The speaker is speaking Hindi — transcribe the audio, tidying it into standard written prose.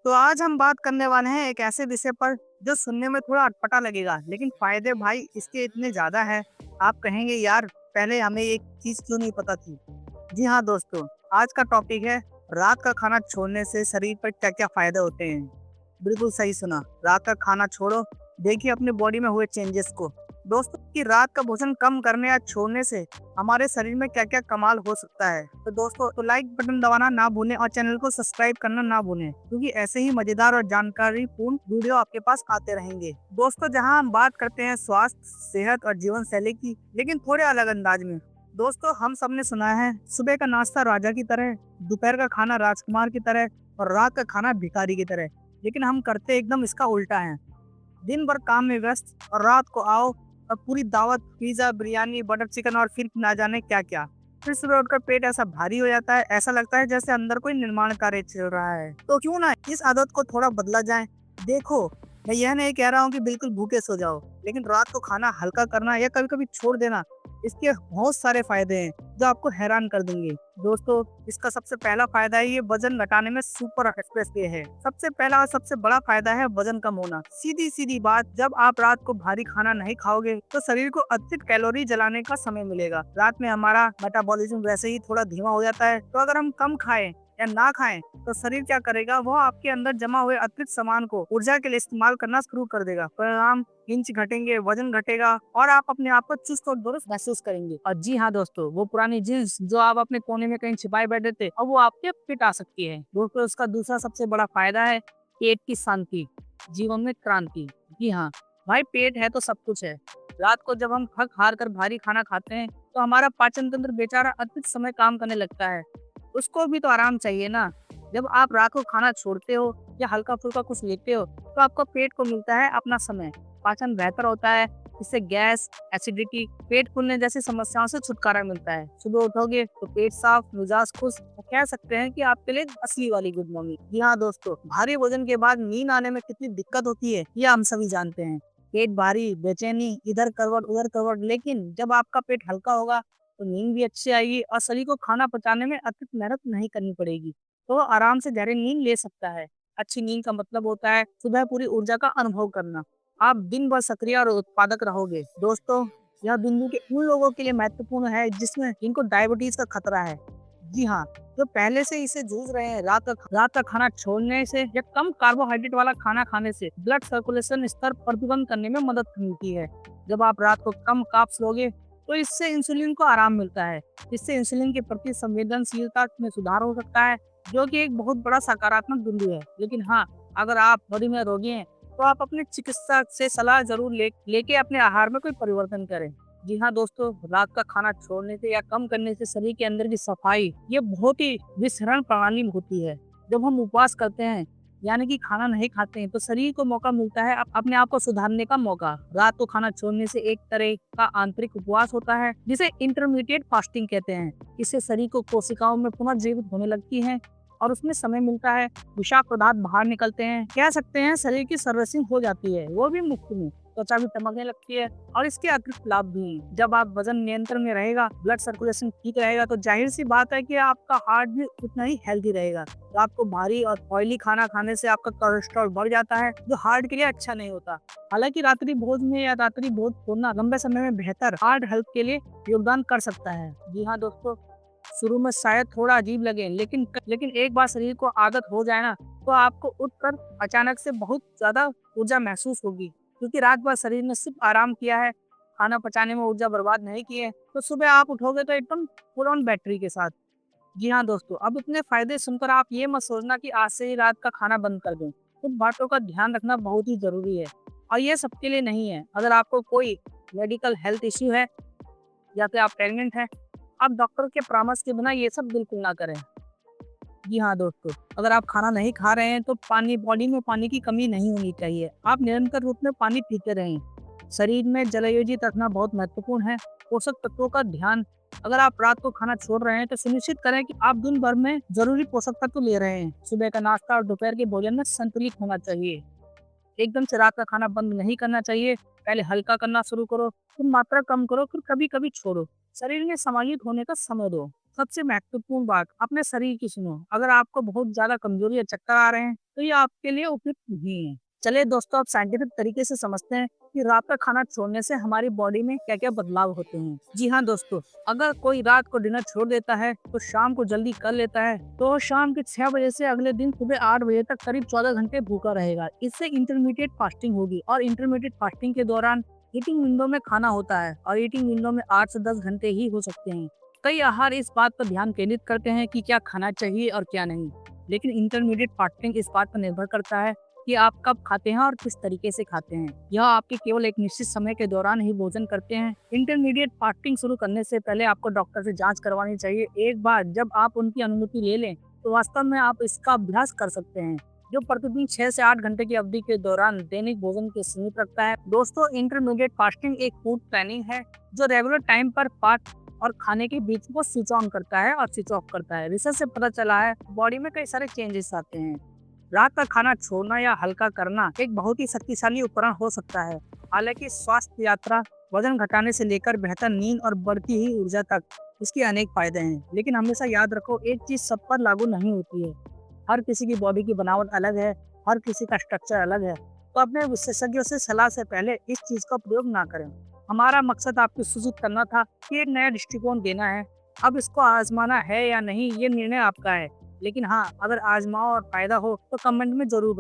तो आज हम बात करने वाले हैं एक ऐसे विषय पर जो सुनने में थोड़ा अटपटा लगेगा, लेकिन फायदे भाई इसके इतने ज्यादा है। आप कहेंगे यार, पहले हमें एक चीज क्यों नहीं पता थी। जी हाँ दोस्तों, आज का टॉपिक है रात का खाना छोड़ने से शरीर पर क्या क्या फायदे होते हैं। बिल्कुल सही सुना, रात का खाना छोड़ो, देखिए अपने बॉडी में हुए चेंजेस को। दोस्तों की रात का भोजन कम करने या छोड़ने से हमारे शरीर में क्या क्या कमाल हो सकता है। तो दोस्तों तो लाइक बटन दबाना ना भूलें और चैनल को सब्सक्राइब करना ना भूलें, क्योंकि ऐसे ही मजेदार और जानकारी पूर्ण वीडियो आपके पास आते रहेंगे। दोस्तों जहां हम बात करते हैं स्वास्थ्य, सेहत और जीवन शैली की, लेकिन थोड़े अलग अंदाज में। दोस्तों हम सबने सुना है सुबह का नाश्ता राजा की तरह, दोपहर का खाना राजकुमार की तरह और रात का खाना भिखारी की तरह। लेकिन हम करते एकदम इसका उल्टा है। दिन भर काम में व्यस्त और रात को आओ और पूरी दावत, पिज्जा, बिरयानी, बटर चिकन और फिर ना जाने क्या क्या। फिर सुबह उठकर पेट ऐसा भारी हो जाता है, ऐसा लगता है जैसे अंदर कोई निर्माण कार्य चल रहा है। तो क्यों ना इस आदत को थोड़ा बदला जाए। देखो, मैं यह नहीं कह रहा हूँ कि बिल्कुल भूखे सो जाओ, लेकिन रात को खाना हल्का करना या कभी कभी छोड़ देना, इसके बहुत सारे फायदे हैं जो आपको हैरान कर देंगे। दोस्तों इसका सबसे पहला फायदा है, ये वजन घटाने में सुपर एक्सप्रेस वे है। सबसे पहला और सबसे बड़ा फायदा है वजन कम होना। सीधी सीधी बात, जब आप रात को भारी खाना नहीं खाओगे तो शरीर को अतिरिक्त कैलोरी जलाने का समय मिलेगा। रात में हमारा मेटाबॉलिज्म वैसे ही थोड़ा धीमा हो जाता है, तो अगर हम कम खाएं या ना खाएं तो शरीर क्या करेगा, वो आपके अंदर जमा हुए अतिरिक्त सामान को ऊर्जा के लिए इस्तेमाल करना शुरू कर देगा। परिणाम इंच घटेंगे, वजन घटेगा और आप अपने आप को चुस्त और दुरुस्त महसूस करेंगे। और जी हाँ दोस्तों, वो पुरानी जीन्स जो आप अपने कोने में कहीं छिपाए बैठे थे, अब वो आपके फिट आ सकती है। दोस्तों उसका दूसरा सबसे बड़ा फायदा है पेट की शांति, जीवन में क्रांति। जी हाँ भाई, पेट है तो सब कुछ है। रात को जब हम थक हार कर भारी खाना खाते हैं तो हमारा पाचन तंत्र बेचारा अतिरिक्त समय काम करने लगता है। उसको भी तो आराम चाहिए ना। जब आप रात को खाना छोड़ते हो या हल्का फुल्का कुछ लेते हो तो आपको पेट को मिलता है अपना समय। पाचन बेहतर होता है, इससे गैस, एसिडिटी, पेट फूलने जैसी समस्याओं से छुटकारा मिलता है। सुबह उठोगे तो पेट साफ, मिजाज खुश, तो कह सकते हैं कि आपके लिए असली वाली गुड मॉर्निंग। जी हाँ दोस्तों, भारी भोजन के बाद नींद आने में कितनी दिक्कत होती है ये हम सभी जानते हैं। पेट भारी, बेचैनी, इधर करवट उधर करवट, लेकिन जब आपका पेट हल्का होगा तो नींद भी अच्छी आएगी और शरीर को खाना पचाने में अतिरिक्त मेहनत नहीं करनी पड़ेगी, तो वो आराम से गहरी नींद ले सकता है। अच्छी नींद का मतलब होता है सुबह पूरी ऊर्जा का अनुभव करना। आप दिन भर सक्रिय और उत्पादक रहोगे। दोस्तों यह बिंदु के उन लोगों के लिए महत्वपूर्ण है जिसमें जिनको डायबिटीज का खतरा है। जी हाँ, जो पहले से इसे जूझ रहे हैं। रात का खाना छोड़ने से या कम कार्बोहाइड्रेट वाला खाना खाने से ब्लड सर्कुलेशन स्तर प्रतिबंध करने में मदद मिलती है। जब आप रात को कम कार्ब्स लोगे तो इससे इंसुलिन को आराम मिलता है। इससे इंसुलिन के प्रति संवेदनशीलता में सुधार हो सकता है, जो कि एक बहुत बड़ा सकारात्मक बिंदु है। लेकिन हाँ, अगर आप मधुमेह रोगी हैं तो आप अपने चिकित्सक से सलाह जरूर लेके अपने आहार में कोई परिवर्तन करें। जी हाँ दोस्तों, रात का खाना छोड़ने से या कम करने से शरीर के अंदर की सफाई ये बहुत ही विसरण प्रणाली में होती है। जब हम उपवास करते हैं यानी कि खाना नहीं खाते हैं तो शरीर को मौका मिलता है अपने आप को सुधारने का मौका। रात को खाना छोड़ने से एक तरह का आंतरिक उपवास होता है जिसे इंटरमीडिएट फास्टिंग कहते हैं। इससे शरीर को कोशिकाओं में पुनर्जीवित होने लगती है और उसमें समय मिलता है, विषाक्त पदार्थ बाहर निकलते हैं। कह सकते हैं शरीर की सर्विसिंग हो जाती है, वो भी मुफ्त में। त्वचा भी चमकने लगती है और इसके अतिरिक्त लाभ भी हैं। जब आप वजन नियंत्रण में रहेगा, ब्लड सर्कुलेशन ठीक रहेगा, तो जाहिर सी बात है कि आपका हार्ट भी उतना ही हेल्दी रहेगा। तो आपको भारी और ऑयली खाना खाने से आपका कोलेस्ट्रॉल बढ़ जाता है, जो हार्ट के लिए अच्छा नहीं होता। हालांकि रात्रि भोज में या रात्रि भोज छोड़ना लंबे समय में बेहतर हार्ट हेल्थ के लिए योगदान कर सकता है। जी हाँ दोस्तों, शुरू में शायद थोड़ा अजीब लगे, लेकिन एक बार शरीर को आदत हो जाए ना, तो आपको उठकर अचानक से बहुत ज्यादा ऊर्जा महसूस होगी, क्योंकि रात भर शरीर ने सिर्फ आराम किया है, खाना पचाने में ऊर्जा बर्बाद नहीं की है। तो सुबह आप उठोगे तो एकदम फुल ऑन बैटरी के साथ। जी हाँ दोस्तों, अब इतने फायदे सुनकर आप ये मत सोचना कि आज से ही रात का खाना बंद कर दूं। कुछ बातों का ध्यान रखना बहुत ही जरूरी है और ये सबके लिए नहीं है। अगर आपको कोई मेडिकल हेल्थ इश्यू है या फिर आप प्रेग्नेंट हैं, आप डॉक्टर के परामर्श के बिना ये सब बिल्कुल ना करें। जी हाँ दोस्तों, अगर आप खाना नहीं खा रहे हैं तो बॉडी में पानी की कमी नहीं होनी चाहिए। आप निरंतर रूप में पानी पीते रहें। शरीर में जलायोजित रखना बहुत महत्वपूर्ण है। पोषक तत्वों का ध्यान, अगर आप रात को खाना छोड़ रहे हैं तो सुनिश्चित करें कि आप दिन भर में जरूरी पोषक तत्व ले रहे हैं। सुबह का नाश्ता और दोपहर के भोजन में संतुलित होना चाहिए। एकदम से रात का खाना बंद नहीं करना चाहिए। पहले हल्का करना शुरू करो, फिर मात्रा कम करो, फिर कभी कभी छोड़ो। शरीर में समाहित होने का समय दो। सबसे महत्वपूर्ण बात, अपने शरीर की सुनो। अगर आपको बहुत ज्यादा कमजोरी या चक्कर आ रहे हैं तो ये आपके लिए उपयुक्त नहीं है। चलिए दोस्तों, अब साइंटिफिक तरीके से समझते हैं कि रात का खाना छोड़ने से हमारी बॉडी में क्या क्या बदलाव होते हैं। जी हाँ दोस्तों, अगर कोई रात को डिनर छोड़ देता है तो शाम को जल्दी कर लेता है तो वो शाम के 6 बजे से अगले दिन सुबह 8 बजे तक करीब 14 घंटे भूखा रहेगा। इससे इंटरमीडिएट फास्टिंग होगी, और इंटरमीडिएट फास्टिंग के दौरान ईटिंग विंडो में खाना होता है, और ईटिंग विंडो में 8 से 10 घंटे ही हो सकते हैं। कई आहार इस बात पर ध्यान केंद्रित करते हैं कि क्या खाना चाहिए और क्या नहीं, लेकिन इंटरमीडिएट फास्टिंग इस बात पर निर्भर करता है कि आप कब खाते हैं और किस तरीके से खाते हैं। यह आपके केवल एक निश्चित समय के दौरान ही भोजन करते हैं। इंटरमीडिएट फास्टिंग शुरू करने से पहले आपको डॉक्टर से जांच करवानी चाहिए। एक बार जब आप उनकी अनुमति ले लें तो वास्तव में आप इसका अभ्यास कर सकते हैं, जो प्रतिदिन 6 से 8 घंटे की अवधि के दौरान दैनिक भोजन के सीमित रखता है। दोस्तों, इंटरमीडिएट फास्टिंग एक फूड प्लानिंग है जो रेगुलर टाइम पर फास्ट और खाने के बीच को स्विच ऑन करता है और स्विच ऑफ करता है। रिसर्च से पता चला है बॉडी में कई सारे चेंजेस आते हैं। रात का खाना छोड़ना या हल्का करना एक बहुत ही शक्तिशाली उपकरण हो सकता है। हालांकि स्वास्थ्य यात्रा, वजन घटाने से लेकर बेहतर नींद और बढ़ती हुई ऊर्जा तक इसके अनेक फायदे हैं। लेकिन हमेशा याद रखो, एक चीज सब पर लागू नहीं होती है। हर किसी की बॉडी की बनावट अलग है, हर किसी का स्ट्रक्चर अलग है। तो अपने विशेषज्ञों से सलाह से पहले इस चीज का प्रयोग ना करें। हमारा मकसद आपको सूचित करना था कि एक नया दृष्टिकोण देना है। अब इसको आजमाना है या नहीं, ये निर्णय आपका है। लेकिन हाँ, अगर आजमाओ और फायदा हो तो कमेंट में जरूर